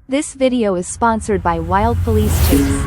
This video is sponsored by Wild Police Chase.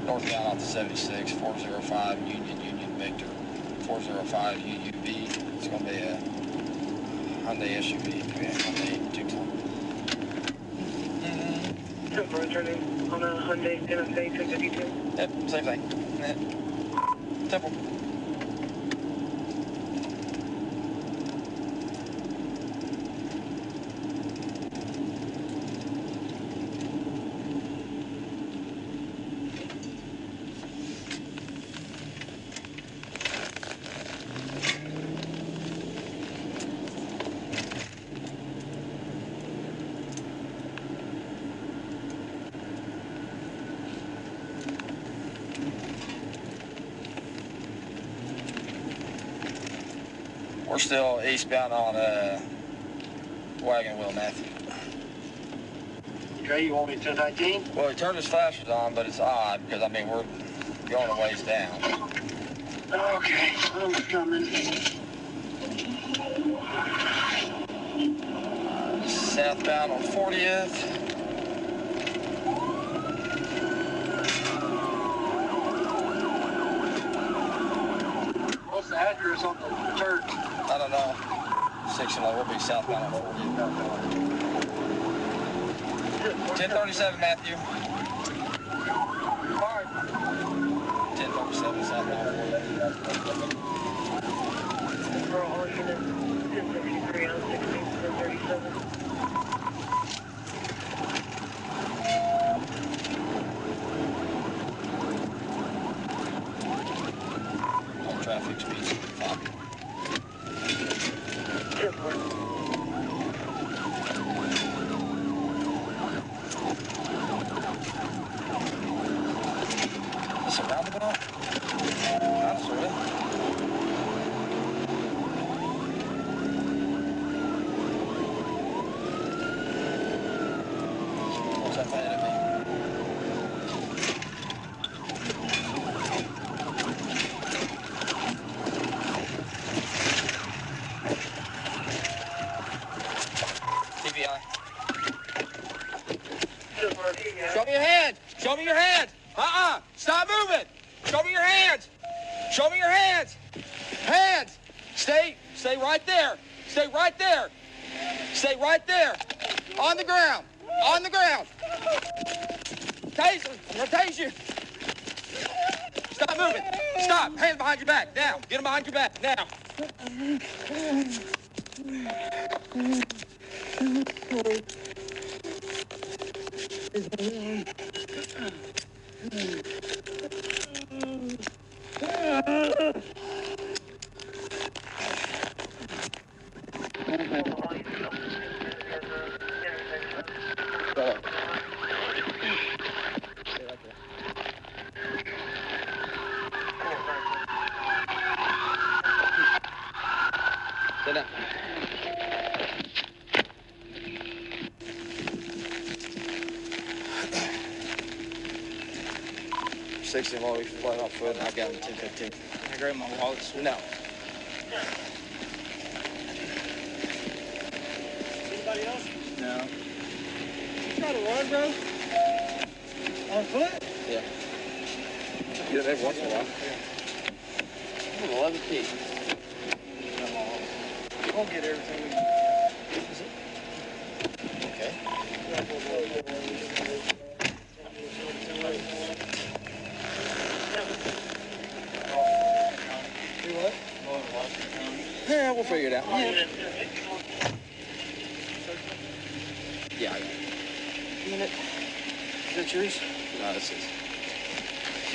Northbound off the 76, 405, Union Victor, 405 UUV. It's going to be a Hyundai SUV, Hyundai Tucson. Returning on a Hyundai NFA 252. Yep, same thing. Yeah. Temple. We're still eastbound on Wagon Wheel, Matthew. Okay, you want me to 19? Well, he turned his flashers on, but it's odd because, I mean, we're going a ways down. Okay, I'm coming. Southbound on 40th. What's the address on the church? I don't know. 611 will be southbound on 40th. 1037, Matthew. All right. 1037 southbound on 40th. We're all unit 1063 on 1637. Traffic speeds 5. Is it roundabout? Not sort of. What's that fighting at me? TVI. Show me your hands. Show me your hands. Stop moving. Show me your hands. Show me your hands. Hands. Stay right there. Stay right there. Stay right there. On the ground. On the ground. Taser. I'm gonna tase you. Stop moving. Stop. Hands behind your back. Now. Get them behind your back. Now. Sit down. 60 while we fly off foot, and I've got him 1015. Can I grab my wallet? No. Anybody else? No. You try to run, bro? On foot? Yeah. Get it every once in a while. 11 feet. We'll get everything. Okay. Do what? Yeah, we'll figure it out. Yeah, I got it. Unit. Is that yours? No, this is.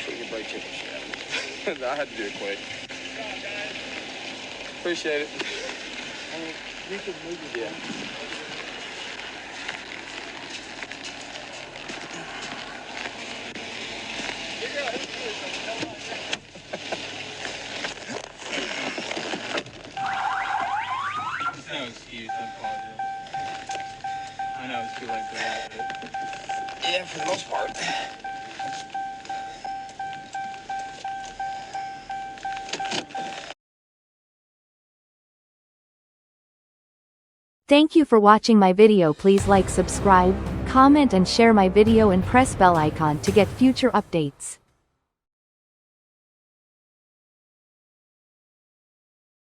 We can break chicken shit. I had to do it quick. Appreciate it. You could move it. Yeah. No excuse, I apologize. I know it's too late for that, but Yeah, for the most part. Thank you for watching my video. Please like, subscribe, comment and share my video and press bell icon to get future updates.